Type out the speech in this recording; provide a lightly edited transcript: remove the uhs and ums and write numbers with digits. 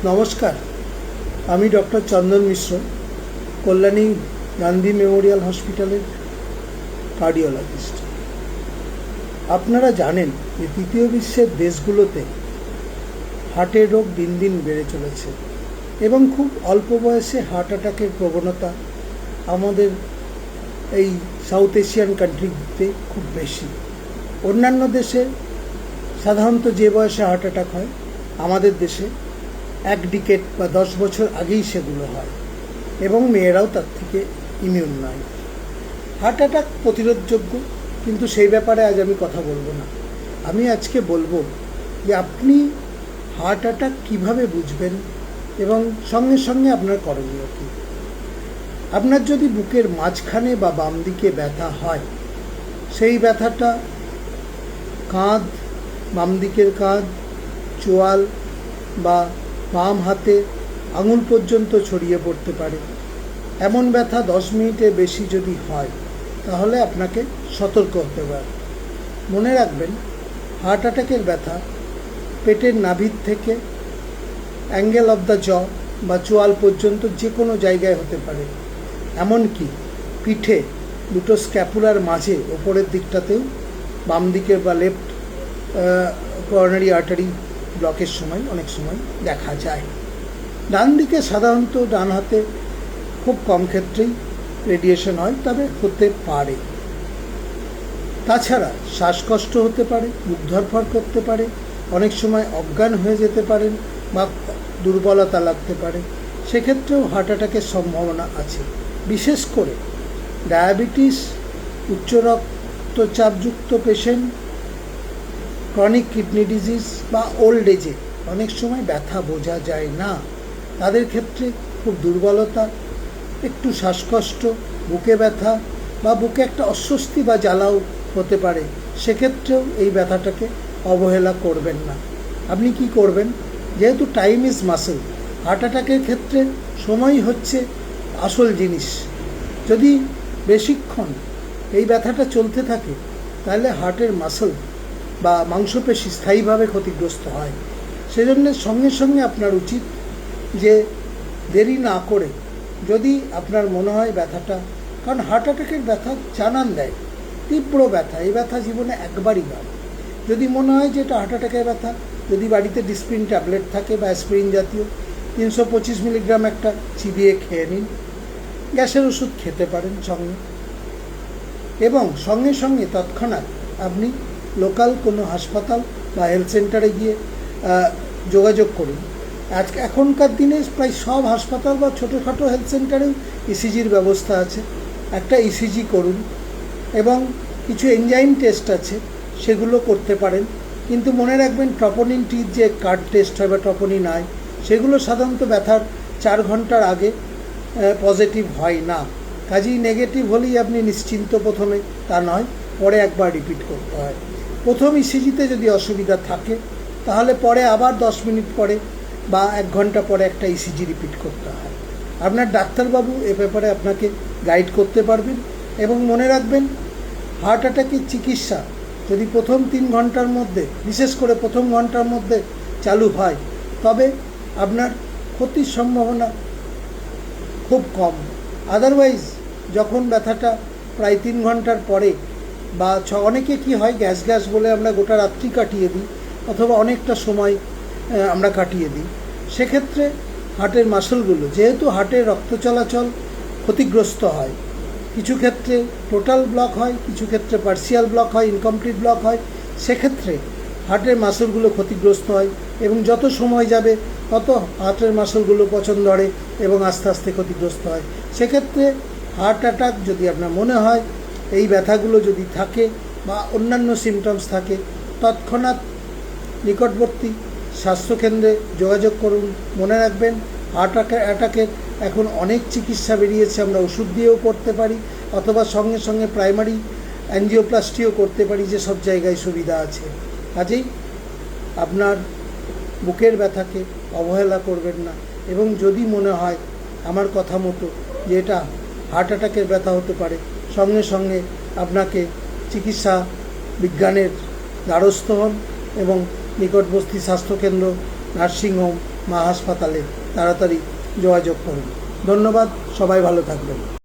নমস্কার, আমি ডক্টর চন্দন মিশ্র, কল্যাণী গান্ধী মেমোরিয়াল হসপিটালের কার্ডিওলজিস্ট। আপনারা জানেন যে তৃতীয় বিশ্বের দেশগুলোতে হার্টের রোগ দিন দিন বেড়ে চলেছে এবং খুব অল্প বয়সে হার্ট অ্যাটাকের প্রবণতা আমাদের এই সাউথ এশিয়ান কান্ট্রিতে খুব বেশি। অন্যান্য দেশে সাধারণত যে বয়সে হার্ট অ্যাটাক হয়, আমাদের দেশে 1 ডিকেড বা 10 বছর আগেই সেগুলো হয় এবং মেয়েরাও তার থেকে ইমিউন নয়। হার্ট অ্যাটাক প্রতিরোধযোগ্য, কিন্তু সেই ব্যাপারে আজ আমি কথা বলবো না। আমি আজকে বলবো যে আপনি হার্ট অ্যাটাক কীভাবে বুঝবেন এবং সঙ্গে সঙ্গে আপনার করণীয় কী। আপনার যদি বুকের মাঝখানে বা বাম দিকে ব্যথা হয়, সেই ব্যথাটা কাঁধ, বাম দিকের কাঁধ, চোয়াল বা বাম হাতে আঙুল পর্যন্ত ছড়িয়ে পড়তে পারে। এমন ব্যথা 10 মিনিটের বেশি যদি হয়, তাহলে আপনাকে সতর্ক হতে হবে। মনে রাখবেন, হার্ট অ্যাটাকের ব্যথা পেটের নাভির থেকে অ্যাঙ্গেল অফ দ্য জ বা চোয়াল পর্যন্ত যে কোনো জায়গায় হতে পারে। এমনকি পিঠে দুটো স্ক্যাপুলার মাঝে ওপরের দিকটাতেও বাম দিকের বা লেফট করোনারি আর্টারি ব্লকের সময় অনেক সময় দেখা যায়। ডান দিকে সাধারণত ডান হাতে খুব কম ক্ষেত্রেই রেডিয়েশন হয়, তবে হতে পারে। তাছাড়া শ্বাসকষ্ট হতে পারে, বুক ধড়ফড় করতে পারে, অনেক সময় অজ্ঞান হয়ে যেতে পারেন বা দুর্বলতা লাগতে পারে। সেক্ষেত্রেও হার্ট অ্যাটাকের সম্ভাবনা আছে। বিশেষ করে ডায়াবেটিস, উচ্চ রক্তচাপযুক্ত পেশেন্ট, ক্রনিক কিডনি ডিজিজ বা ওল্ড এজে অনেক সময় ব্যথা বোঝা যায় না, তাদের ক্ষেত্রে খুব দুর্বলতা, একটু শ্বাসকষ্ট, বুকে ব্যথা বা বুকে একটা অস্বস্তি বা জ্বালাও হতে পারে। সেক্ষেত্রেও এই ব্যথাটাকে অবহেলা করবেন না। আপনি কি করবেন? যেহেতু টাইম ইজ মাসেল, হার্ট অ্যাটাকের ক্ষেত্রে সময় হচ্ছে আসল জিনিস। যদি বেশিক্ষণ এই ব্যথাটা চলতে থাকে, তাহলে হার্টের মাসল বা মাংসপেশি স্থায়ীভাবে ক্ষতিগ্রস্ত হয়। সেজন্য সঙ্গে সঙ্গে আপনার উচিত যে দেরি না করে, যদি আপনার মনে হয় ব্যথাটা, কারণ হার্ট অ্যাটাকের ব্যথা জানান দেয় তীব্র ব্যথা, এই ব্যথা জীবনে একবারই হয়। যদি মনে হয় যে এটা হার্ট অ্যাটাকের ব্যথা, যদি বাড়িতে ডিসপ্রিন ট্যাবলেট থাকে বা অ্যাসপিরিন জাতীয় 325 মিলিগ্রাম একটা চিবিয়ে খেয়ে নিন। গ্যাসের ওষুধ খেতে পারেন সঙ্গে, এবং সঙ্গে সঙ্গে তৎক্ষণাৎ আপনি লোকাল কোনো হাসপাতাল বা হেলথ সেন্টারে গিয়ে যোগাযোগ করুন। এখনকার দিনে প্রায় সব হাসপাতাল বা ছোটোখাটো হেলথ সেন্টারেও ইসিজির ব্যবস্থা আছে। একটা ইসিজি করুন এবং কিছু এনজাইম টেস্ট আছে, সেগুলো করতে পারেন। কিন্তু মনে রাখবেন, ট্রপোনিন টি যে কার্ড টেস্ট হয় বা ট্রপোনিন আই, সেগুলো সাধারণত ব্যথার 4 ঘন্টার আগে পজিটিভ হয় না। কাজেই নেগেটিভ হলেই আপনি নিশ্চিন্ত প্রথমে, তা নয়, পরে একবার রিপিট করতে হয়। প্রথম ইসিজিতে যদি অসুবিধা থাকে, তাহলে পরে আবার 10 মিনিট পরে বা 1 ঘন্টা পরে একটা ইসিজি রিপিট করতে হয়। আপনার ডাক্তারবাবু এ ব্যাপারে আপনাকে গাইড করতে পারবেন। এবং মনে রাখবেন, হার্ট অ্যাটাকের চিকিৎসা যদি প্রথম 3 ঘন্টার মধ্যে, বিশেষ করে প্রথম ঘন্টার মধ্যে চালু হয়, তবে আপনার ক্ষতির সম্ভাবনা খুব কম। আদারওয়াইজ যখন ব্যথাটা প্রায় 3 ঘন্টার পরে বা অনেকে কি হয়, গ্যাস বলে আমরা গোটা রাত্রি কাটিয়ে দিই, অথবা অনেকটা সময় আমরা কাটিয়ে দিই। সেক্ষেত্রে হার্টের মাসলগুলো, যেহেতু হার্টের রক্ত চলাচল ক্ষতিগ্রস্ত হয়, কিছু ক্ষেত্রে টোটাল ব্লক হয়, কিছু ক্ষেত্রে পার্সিয়াল ব্লক হয়, ইনকমপ্লিট ব্লক হয়, সেক্ষেত্রে হার্টের মাসলগুলো ক্ষতিগ্রস্ত হয় এবং যত সময় যাবে তত হার্টের মাসলগুলো পচন ধরে এবং আস্তে আস্তে ক্ষতিগ্রস্ত হয়। সেক্ষেত্রে হার্ট অ্যাটাক যদি আপনার মনে হয়, এই ব্যথাগুলো যদি থাকে বা অন্যান্য সিমটমস থাকে, তৎক্ষণাৎ নিকটবর্তী স্বাস্থ্যকেন্দ্রে যোগাযোগ করুন। মনে রাখবেন, হার্ট অ্যাটাকের এখন অনেক চিকিৎসা বেরিয়েছে, আমরা ওষুধ দিয়েও করতে পারি, অথবা সঙ্গে সঙ্গে প্রাইমারি অ্যাঞ্জিওপ্লাস্টিও করতে পারি, যে সব জায়গায় সুবিধা আছে। কাজেই আপনার বুকের ব্যথাকে অবহেলা করবেন না, এবং যদি মনে হয় আমার কথা মতো যে এটা হার্ট অ্যাটাকের ব্যথা হতে পারে, সঙ্গে সঙ্গে আপনাকে চিকিৎসা বিজ্ঞানের দ্বারস্থ হন এবং নিকটবর্তী স্বাস্থ্যকেন্দ্র নার্সিংহোম বা হাসপাতালে তাড়াতাড়ি যোগাযোগ করুন। ধন্যবাদ, সবাই ভালো থাকবেন।